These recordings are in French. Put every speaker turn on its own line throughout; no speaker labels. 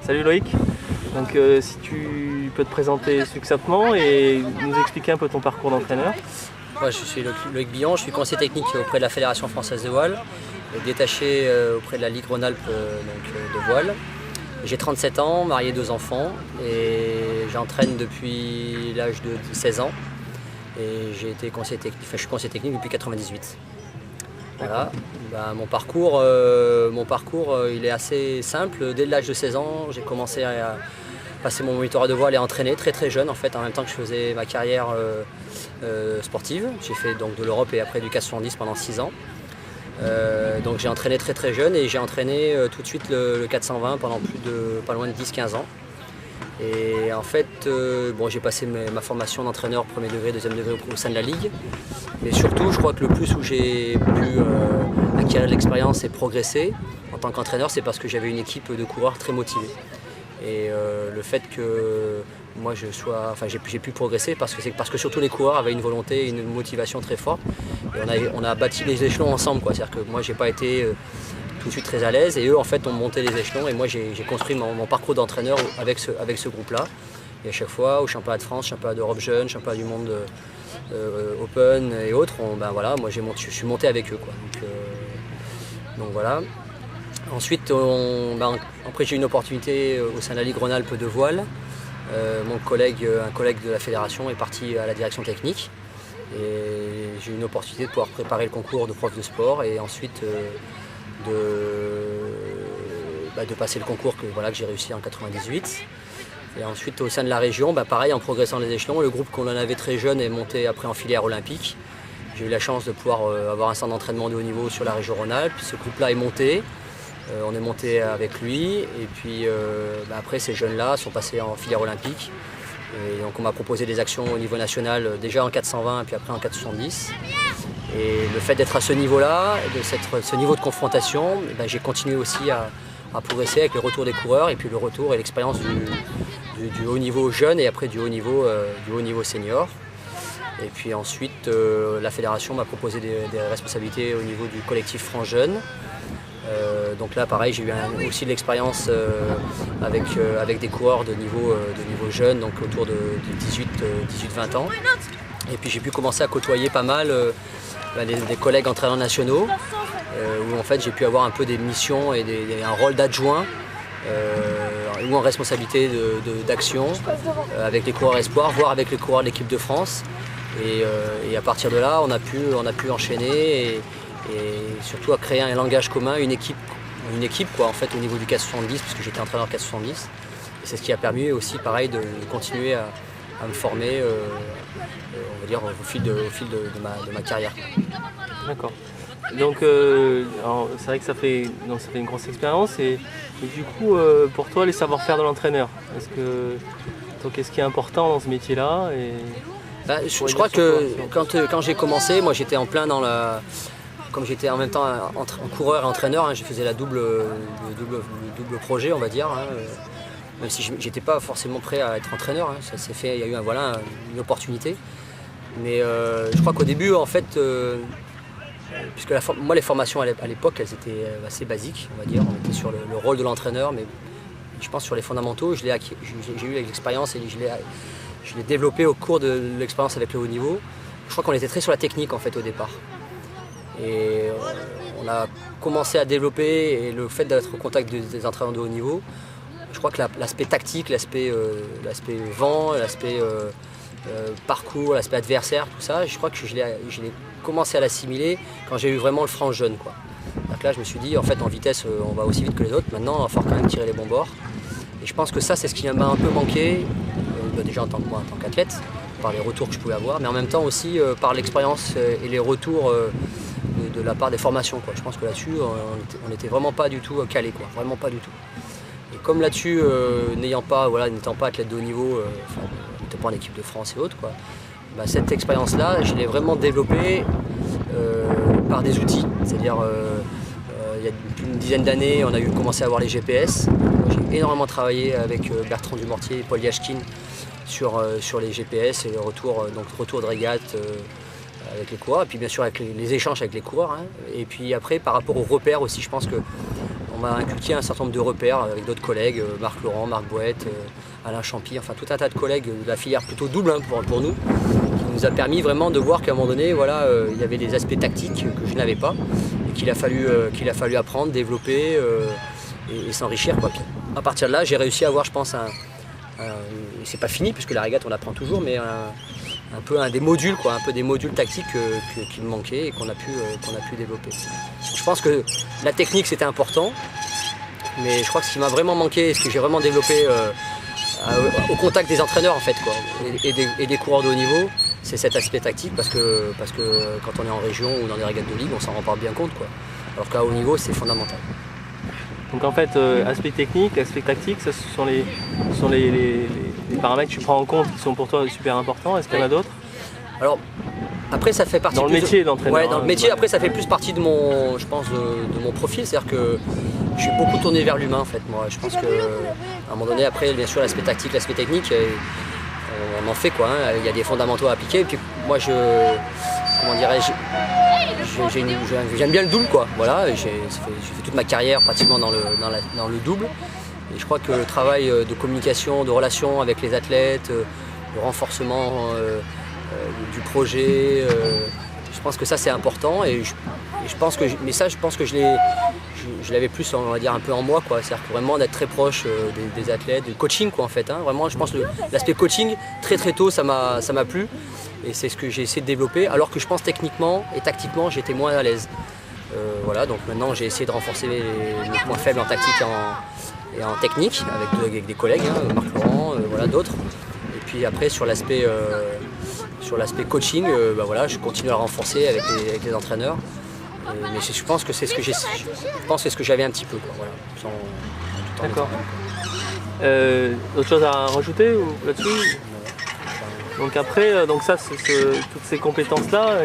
Salut Loïc, donc si tu peux te présenter succinctement et nous expliquer un peu ton parcours d'entraîneur.
Moi, je suis Loïc Billon, je suis conseiller technique auprès de la Fédération française de voile, et détaché auprès de la Ligue Rhône-Alpes de voile. J'ai 37 ans, marié 2 enfants et j'entraîne depuis l'âge de 16 ans. Et j'ai été conseiller technique, je suis conseiller technique depuis 1998. Voilà. Mon parcours, il est assez simple. Dès l'âge de 16 ans, j'ai commencé à passer mon monitorat de voile et à entraîner très jeune en fait, en même temps que je faisais ma carrière sportive. J'ai fait donc de l'Europe et après du 470 pendant 6 ans. Donc j'ai entraîné très jeune et j'ai entraîné tout de suite le 420 pendant pas loin de 10-15 ans. Et en fait, j'ai passé ma formation d'entraîneur premier degré, deuxième degré au sein de la Ligue. Mais surtout, je crois que le plus où j'ai pu acquérir de l'expérience et progresser en tant qu'entraîneur, c'est parce que j'avais une équipe de coureurs très motivés. Et le fait que moi j'ai pu progresser parce que surtout les coureurs avaient une volonté et une motivation très forte. Et on a bâti les échelons ensemble, quoi. C'est-à-dire que moi j'ai pas été tout de suite très à l'aise et eux en fait ont monté les échelons et moi j'ai construit mon parcours d'entraîneur avec ce groupe-là. Et à chaque fois au championnat de France, championnat d'Europe jeune, championnat du monde Open et autres, moi je suis monté avec eux, quoi. Donc voilà. Ensuite, après j'ai eu une opportunité au sein de la Ligue Rhône-Alpes de voile. Un collègue de la fédération est parti à la direction technique et j'ai eu une opportunité de pouvoir préparer le concours de prof de sport et ensuite de passer le concours que j'ai réussi en 1998. Et ensuite au sein de la région, pareil, en progressant les échelons, le groupe qu'on en avait très jeune est monté après en filière olympique. J'ai eu la chance de pouvoir avoir un centre d'entraînement de haut niveau sur la région Rhône-Alpes. Ce groupe-là est monté. On est monté avec lui et puis après ces jeunes-là sont passés en filière olympique. Et donc on m'a proposé des actions au niveau national déjà en 420 et puis après en 470. Et le fait d'être à ce niveau-là, ce niveau de confrontation, j'ai continué aussi à progresser avec le retour des coureurs et puis le retour et l'expérience du haut niveau jeune et après du haut niveau senior. Et puis ensuite la fédération m'a proposé des responsabilités au niveau du collectif France Jeune. Donc là pareil, j'ai eu aussi de l'expérience avec des coureurs de niveau jeune, donc autour de 18-20 ans. Et puis j'ai pu commencer à côtoyer pas mal des collègues entraîneurs nationaux, où en fait j'ai pu avoir un peu des missions et un rôle d'adjoint ou en responsabilité d'action avec les coureurs espoirs, voire avec les coureurs de l'équipe de France. Et à partir de là, on a pu enchaîner et surtout à créer un langage commun, une équipe quoi, en fait, au niveau du 470, puisque j'étais entraîneur 470. Et c'est ce qui a permis aussi pareil de continuer à me former on va dire, au fil de ma carrière.
D'accord. Donc c'est vrai que ça fait une grosse expérience et du coup pour toi les savoir-faire de l'entraîneur, qu'est-ce qui est important dans ce métier-là
je crois que quand j'ai commencé, moi j'étais en plein comme j'étais en même temps coureur et entraîneur, hein, je faisais le double projet, on va dire, hein, même si j'étais pas forcément prêt à être entraîneur, hein, ça s'est fait, il y a eu une opportunité. Mais je crois qu'au début, en fait, puisque moi les formations à l'époque, elles étaient assez basiques, on va dire, on était sur le rôle de l'entraîneur, mais je pense sur les fondamentaux, j'ai eu l'expérience et je l'ai développé au cours de l'expérience avec le haut niveau. Je crois qu'on était très sur la technique en fait au départ. Et on a commencé à développer et le fait d'être au contact des entraîneurs de haut niveau, je crois que l'aspect tactique, l'aspect vent, l'aspect parcours, l'aspect adversaire, tout ça, je crois que je l'ai commencé à l'assimiler quand j'ai eu vraiment le franc jeune, quoi. Donc là je me suis dit en fait en vitesse on va aussi vite que les autres, maintenant il va falloir quand même tirer les bons bords. Et je pense que ça c'est ce qui m'a un peu manqué, déjà en tant qu'athlète, par les retours que je pouvais avoir, mais en même temps aussi par l'expérience et les retours de la part des formations, quoi. Je pense que là-dessus, on n'était vraiment pas du tout calé, quoi. Vraiment pas du tout. Et comme là-dessus, n'étant pas athlète de haut niveau, n'étant pas en équipe de France et autres, quoi, cette expérience-là, je l'ai vraiment développée par des outils. C'est-à-dire, il y a une dizaine d'années, on a commencé à avoir les GPS. J'ai énormément travaillé avec Bertrand Dumortier et Paul Yachkin sur les GPS et le retour de régate avec les coureurs, et puis bien sûr avec les échanges avec les coureurs, hein. Et puis après par rapport aux repères aussi, je pense qu'on m'a inculqué un certain nombre de repères avec d'autres collègues, Marc Laurent, Marc Boët, Alain Champy, enfin tout un tas de collègues de la filière plutôt double pour nous, qui nous a permis vraiment de voir qu'à un moment donné, voilà, il y avait des aspects tactiques que je n'avais pas et qu'il a fallu apprendre, développer et s'enrichir, quoi. Puis, à partir de là, j'ai réussi à avoir, je pense, c'est pas fini puisque la régate on apprend toujours, mais un peu des modules, quoi, un peu des modules tactiques qui me manquaient et qu'on a pu développer. Je pense que la technique c'était important, mais je crois que ce qui m'a vraiment manqué et ce que j'ai vraiment développé au contact des entraîneurs en fait, quoi, et des coureurs de haut niveau, c'est cet aspect tactique parce que quand on est en région ou dans des régates de ligue, on s'en rend pas bien compte, quoi. Alors qu'à haut niveau c'est fondamental.
Donc en fait, aspect technique, aspect tactique, ce sont les paramètres que tu prends en compte qui sont pour toi super importants. Est-ce qu'il y en a d'autres?
Alors après ça fait partie
dans le métier d'entraîneur.
Ouais, dans le métier, après ça fait plus partie de mon, je pense, de mon profil, c'est-à-dire que je suis beaucoup tourné vers l'humain en fait. Moi, je pense qu'à un moment donné, après, bien sûr, l'aspect tactique, l'aspect technique, on en fait quoi. Hein. Il y a des fondamentaux à appliquer. Et puis moi, comment dirais-je, j'aime bien le double, quoi. Voilà, j'ai fait toute ma carrière pratiquement dans le double. Et je crois que le travail de communication, de relation avec les athlètes, le renforcement du projet, je pense que ça c'est important. Et je pense que, je l'avais plus, on va dire, un peu en moi, quoi. C'est-à-dire vraiment d'être très proche des athlètes, du coaching, quoi, en fait. Hein. Vraiment, je pense que l'aspect coaching, très très tôt, ça m'a plu. Et c'est ce que j'ai essayé de développer, alors que je pense techniquement et tactiquement, j'étais moins à l'aise. Voilà, donc maintenant j'ai essayé de renforcer mes points faibles en tactique et en technique, avec des collègues, hein, Marc Laurent, voilà, d'autres. Et puis après, sur l'aspect coaching, voilà, je continue à renforcer avec les entraîneurs. Mais je pense que c'est ce que j'avais un petit peu, quoi, voilà,
D'accord. Autre chose à rajouter là-dessus? Donc après, donc ça, toutes ces compétences-là,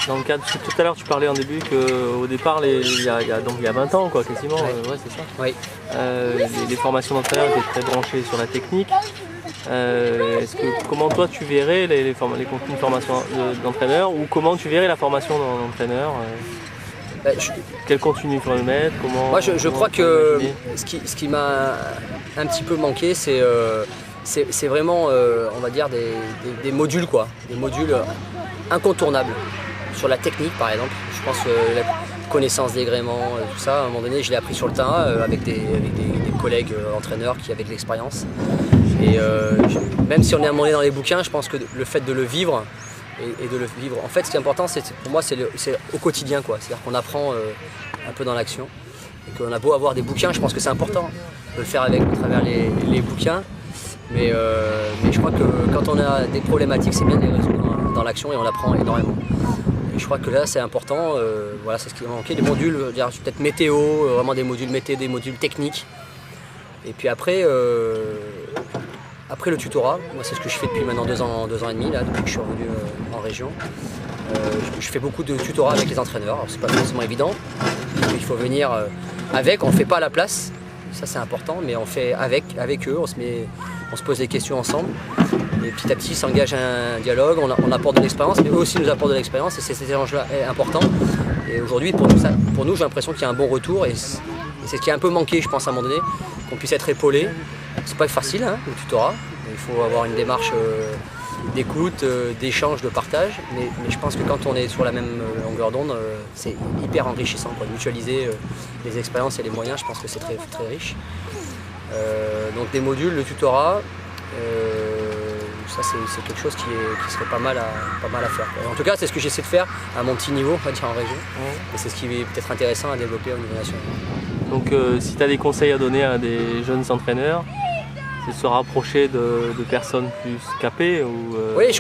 dans le cadre, tout à l'heure tu parlais en début qu'au départ, il y a 20 ans, quoi, quasiment, ouais, c'est ça.
Oui.
Les formations d'entraîneurs étaient très branchées sur la technique. Comment toi tu verrais les contenus de formation d'entraîneur, ou comment tu verrais la formation d'entraîneur? Quel contenu il faut le mettre?
Moi je crois que ce qui m'a un petit peu manqué, c'est vraiment, on va dire, des modules, quoi, des modules incontournables sur la technique, par exemple. Je pense que la connaissance des gréements, tout ça, à un moment donné, je l'ai appris sur le terrain avec des collègues entraîneurs qui avaient de l'expérience. Et même si on est à un moment donné dans les bouquins, je pense que le fait de le vivre et de le vivre, en fait, ce qui est important, pour moi, c'est au quotidien, quoi. C'est-à-dire qu'on apprend un peu dans l'action. Et qu'on a beau avoir des bouquins, je pense que c'est important de le faire à travers les bouquins. Mais je crois que quand on a des problématiques, c'est bien de les résoudre dans l'action et on apprend énormément. Et je crois que là, c'est important. Voilà, c'est ce qui m'a manqué. Des modules, peut-être météo, vraiment des modules météo, des modules techniques. Et puis après le tutorat, moi c'est ce que je fais depuis maintenant 2 ans et demi, là, depuis que je suis revenu en région. Je fais beaucoup de tutorat avec les entraîneurs. Alors, c'est pas forcément évident. Il faut venir avec, on ne fait pas à la place. Ça c'est important, mais on fait avec eux, on se pose des questions ensemble. Et petit à petit s'engage un dialogue, on apporte de l'expérience, mais eux aussi nous apportent de l'expérience et cet échange-là est important. Et aujourd'hui, pour nous j'ai l'impression qu'il y a un bon retour et c'est ce qui a un peu manqué, je pense, à un moment donné, qu'on puisse être épaulé. C'est pas facile, hein, le tutorat. Il faut avoir une démarche d'écoute, d'échange, de partage. Mais je pense que quand on est sur la même longueur d'onde, c'est hyper enrichissant, quoi. Mutualiser les expériences et les moyens, je pense que c'est très, très riche. Donc des modules, le tutorat, ça c'est quelque chose qui serait pas mal à faire, quoi. En tout cas, c'est ce que j'essaie de faire à mon petit niveau, on va dire, en région. Et c'est ce qui est peut-être intéressant à développer au niveau national.
Donc si tu as des conseils à donner à des jeunes entraîneurs, c'est de se rapprocher de personnes plus capées ou
Oui,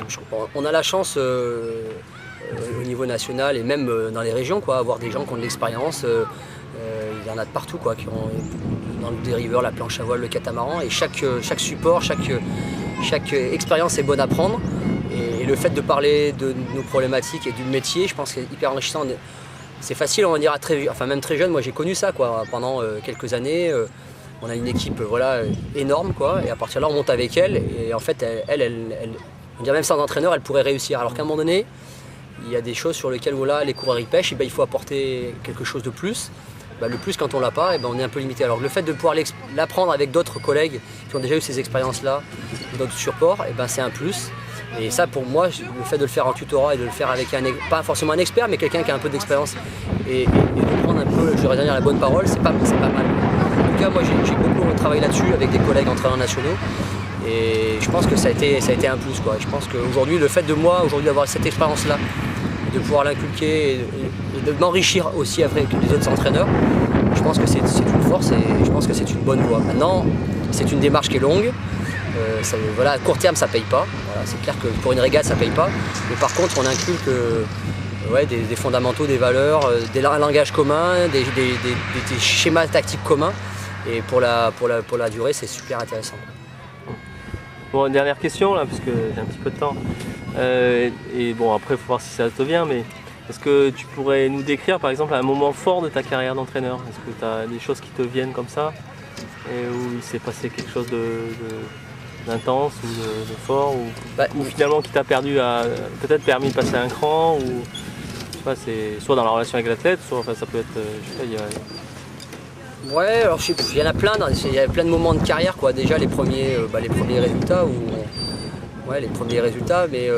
on a la chance au niveau national et même dans les régions, quoi, avoir des gens qui ont de l'expérience. Il y en a de partout, quoi, qui ont dans le dériveur, la planche à voile, le catamaran, et chaque support, chaque expérience est bonne à prendre. Et le fait de parler de nos problématiques et du métier, je pense que c'est hyper enrichissant. C'est facile, on va dire, même très jeune. Moi j'ai connu ça, quoi, pendant quelques années. On a une équipe, voilà, énorme, quoi, et à partir de là on monte avec elle, et en fait elle on dirait même sans entraîneur elle pourrait réussir, alors qu'à un moment donné il y a des choses sur lesquelles, voilà, les coureurs y pêchent, et ben, il faut apporter quelque chose de plus. le plus quand on l'a pas, on est un peu limité. Alors le fait de pouvoir l'apprendre avec d'autres collègues qui ont déjà eu ces expériences-là, d'autres supports, c'est un plus. Et ça pour moi, le fait de le faire en tutorat et de le faire avec pas forcément un expert, mais quelqu'un qui a un peu d'expérience et de prendre un peu, je dirais, la bonne parole, c'est pas mal. En tout cas, moi j'ai beaucoup travaillé là-dessus avec des collègues entraîneurs nationaux. Et je pense que ça a été un plus, quoi. Je pense qu'aujourd'hui, le fait de moi, d'avoir cette expérience-là, de pouvoir l'inculquer et de m'enrichir aussi avec les autres entraîneurs, je pense que c'est une force et je pense que c'est une bonne voie. Maintenant, c'est une démarche qui est longue. À court terme, ça ne paye pas. Voilà, c'est clair que pour une régate, ça ne paye pas. Mais par contre, on inculque des fondamentaux, des valeurs, un langage commun, des schémas tactiques communs. Et pour la durée, c'est super intéressant.
Bon, dernière question, là, parce que j'ai un petit peu de temps. Et bon, après, il faut voir si ça te vient, mais est-ce que tu pourrais nous décrire, par exemple, un moment fort de ta carrière d'entraîneur? Est-ce que tu as des choses qui te viennent comme ça, et où il s'est passé quelque chose d'intense ou de fort, ou finalement qui t'a peut-être permis de passer un cran, ou je sais pas, c'est soit dans la relation avec l'athlète, soit ça peut être, je sais pas,
Ouais, alors il y en a plein, il y a plein de moments de carrière, quoi. Déjà les premiers résultats, mais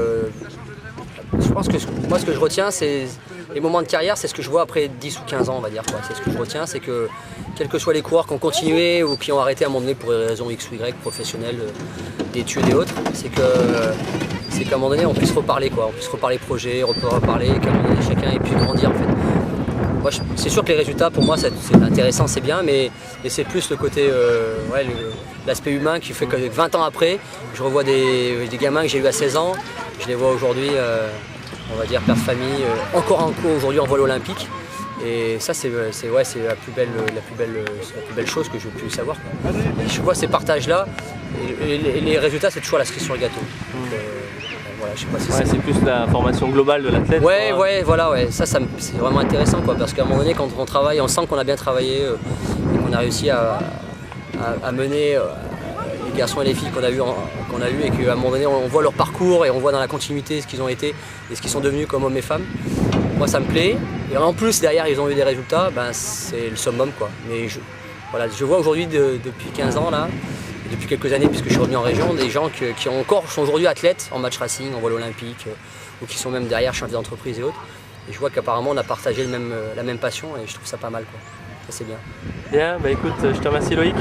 je pense que moi ce que je retiens, c'est les moments de carrière, c'est ce que je vois après 10 ou 15 ans, on va dire, quoi. C'est ce que je retiens, c'est que quels que soient les coureurs qui ont continué ou qui ont arrêté à un moment donné pour des raisons X ou Y, professionnelles, d'études et autres, c'est qu'à un moment donné on puisse reparler, quoi. On puisse reparler projet, reparler, qu'à un moment donné chacun ait pu grandir, en fait. Moi, c'est sûr que les résultats, pour moi, c'est intéressant, c'est bien, mais c'est plus le côté, l'aspect humain qui fait que 20 ans après, je revois des gamins que j'ai eu à 16 ans, je les vois aujourd'hui, on va dire, père de famille, encore aujourd'hui en vol olympique. Et ça, c'est la plus belle chose que je pu savoir. Et je vois ces partages-là, et les résultats, c'est toujours la cerise sur le gâteau. Donc, voilà, je sais pas si
c'est plus la formation globale de l'athlète.
Ça c'est vraiment intéressant, quoi, parce qu'à un moment donné, quand on travaille, on sent qu'on a bien travaillé et qu'on a réussi à mener les garçons et les filles qu'on a eu et qu'à un moment donné, on voit leur parcours et on voit dans la continuité ce qu'ils ont été et ce qu'ils sont devenus comme hommes et femmes. Moi, ça me plaît. Et en plus, derrière, ils ont eu des résultats, c'est le summum, quoi. Mais je vois aujourd'hui, depuis 15 ans, là, depuis quelques années, puisque je suis revenu en région, des gens qui sont aujourd'hui athlètes en match racing, en vol olympique, ou qui sont même derrière chefs d'entreprise et autres. Et je vois qu'apparemment on a partagé la même passion et je trouve ça pas mal, quoi. Ça c'est bien.
Bien, écoute, je te remercie Loïc.